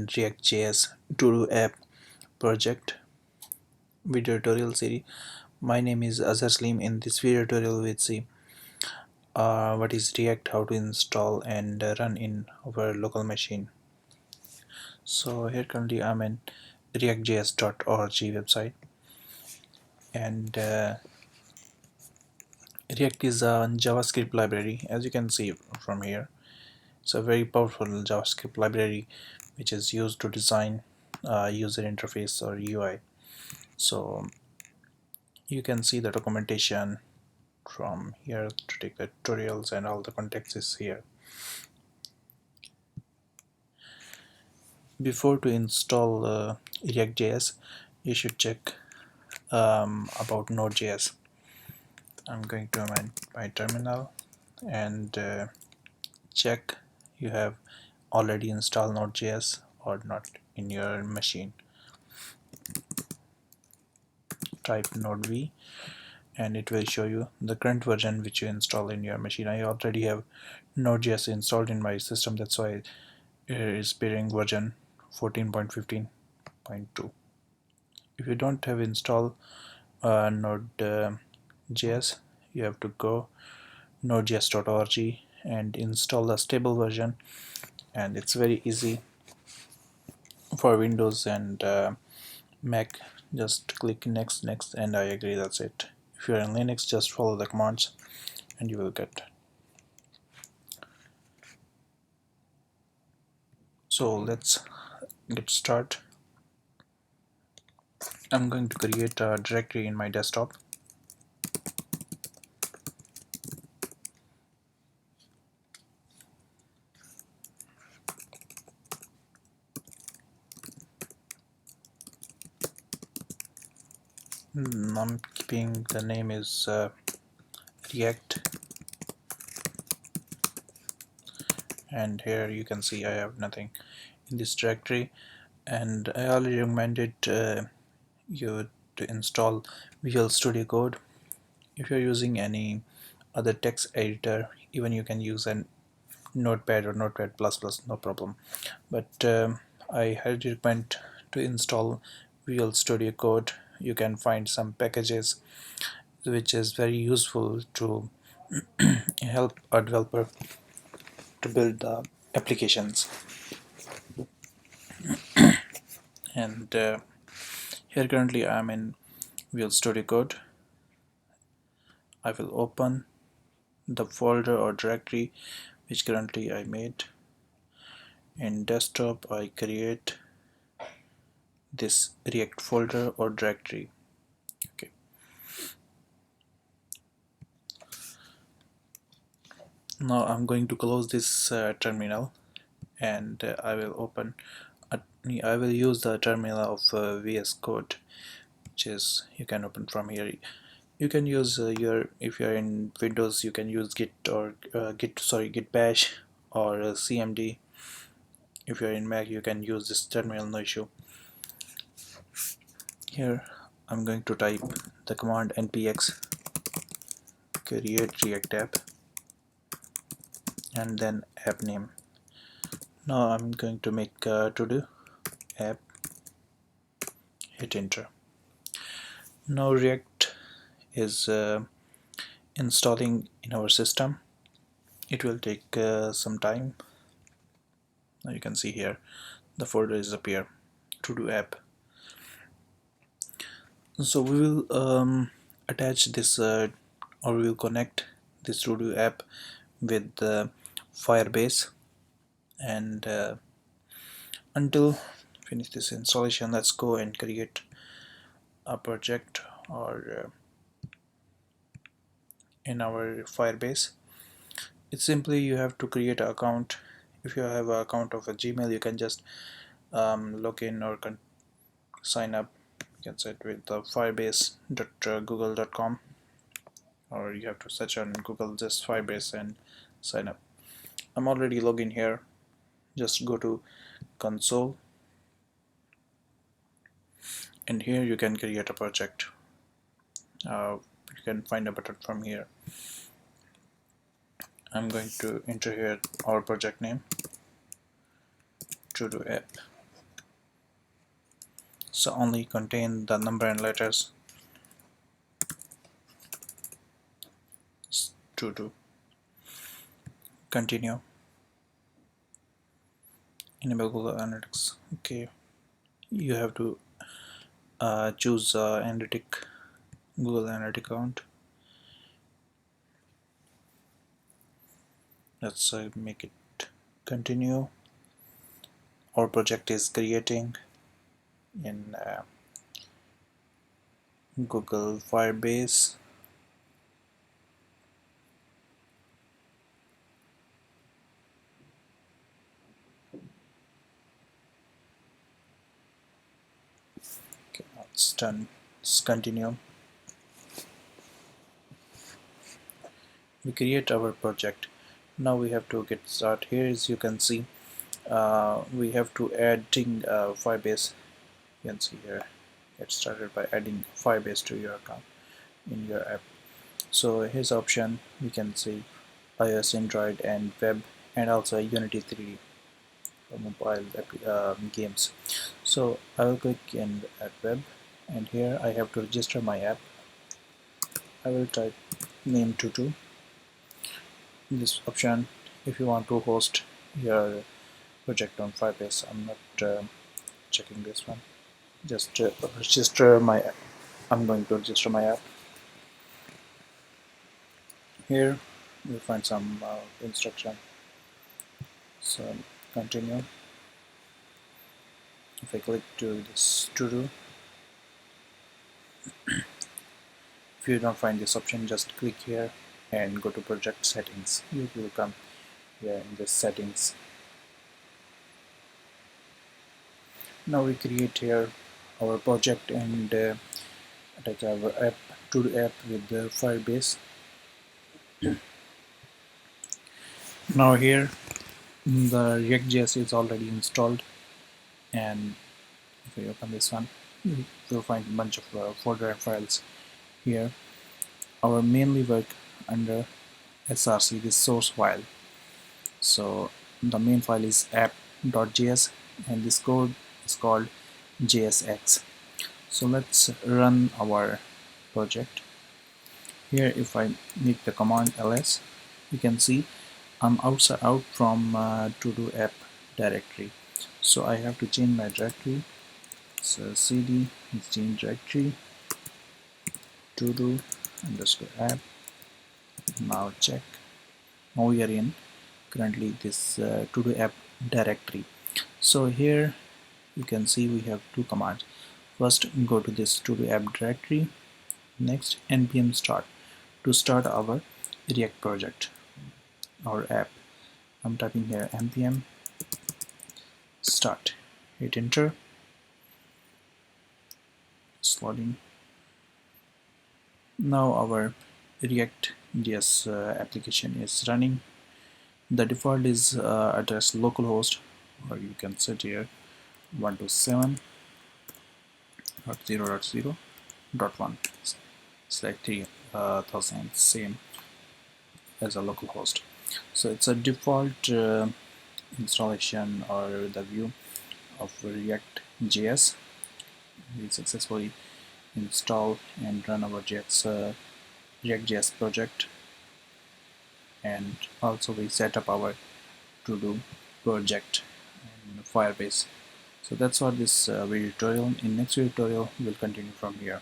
React.js Todo App project video tutorial series. My name is Azhar Slim. In this video tutorial we'll see what is React, how to install and run in our local machine. So here currently I'm in reactjs.org website, and React is a JavaScript library. As you can see from here, it's a very powerful JavaScript library which is used to design user interface or UI. So you can see the documentation from here to take the tutorials, and all the context is here. Before to install React.js, you should check about Node.js. I'm going to my terminal and check you have already installed Node.js or not in your machine. Type node v and it will show you the current version which you install in your machine. I already have Node.js installed in my system, that's why it is bearing version 14.15.2. If you don't have installed Node.js, you have to go nodejs.org and install the stable version, and it's very easy for Windows and Mac. Just click next and I agree, that's it. If you're in Linux, just follow the commands and you will get. So let's get started. I'm going to create a directory in my desktop. I'm keeping the name is React, and here you can see I have nothing in this directory, and I already recommended you to install Visual Studio Code. If you're using any other text editor, even you can use an Notepad or Notepad++, no problem, but I highly recommend to install Visual Studio Code. You can find some packages which is very useful to help a developer to build the applications. And here currently I am in Visual Studio Code. I will open the folder or directory which currently I made. In desktop I create this React folder or directory. Okay. Now I'm going to close this terminal, and I will use the terminal of VS Code, which is you can open from here. You can use if you're in Windows, you can use Git or Git Bash or CMD. If you're in Mac, you can use this terminal, no issue. Here I'm going to type the command npx create React app and then app name. Now I'm going to make to-do app, hit enter. Now React is installing in our system. It will take some time. Now you can see here the folder is appear, to-do app. So we will attach this or we will connect this to-do app with Firebase, and until finish this installation, let's go and create a project or in our Firebase. It's simply you have to create an account. If you have an account of a Gmail, you can just log in or sign up. You can set with firebase.google.com, or you have to search on Google just Firebase and sign up. I'm already logged in here. Just go to console, and here you can create a project. You can find a button from here. I'm going to enter here our project name, Todo App. so only contain the number and letters. To do continue. Enable Google Analytics. Okay, you have to choose Google Analytic account. Let's make it continue. Our project is creating in Google Firebase. Okay, it's done. Let's continue. We create our project. Now we have to get started. Here, as you can see, we have to adding Firebase. You can see here. Get started by adding Firebase to your account in your app. So here's option. We can see iOS, Android, and web, and also Unity 3D for mobile games. So I will click in at web, and here I have to register my app. I will type name tutu. This option, if you want to host your project on Firebase. I'm not checking this one. Just register my app. I'm going to register my app. Here you'll find some instruction. So continue. If I click to this to do, if you don't find this option, just click here and go to project settings. You will come here in this settings. Now we create here our project and attach our app to the app with the Firebase. Now here the React.js is already installed, and if we open this one, you'll find a bunch of folder and files here. Our mainly work under src, this source file. So the main file is app.js, and this code is called JSX. So let's run our project. Here, if I make the command ls, you can see I'm out from to-do app directory. So I have to change my directory. So cd is change directory to-do underscore app. Now check. Now we are in currently this to-do app directory. So here you can see we have two commands. First, go to this to-do app directory. Next, npm start to start our React project, our app. I'm typing here npm start. Hit enter. It's loading. Now our React.js application is running. The default is address localhost, or you can set here 127.0.0.1. Select 3000, same as a localhost. So it's a default installation or the view of React.js. We successfully install and run our React.js project, and also we set up our to-do project in Firebase. So that's what this video tutorial. In next video tutorial we'll continue from here.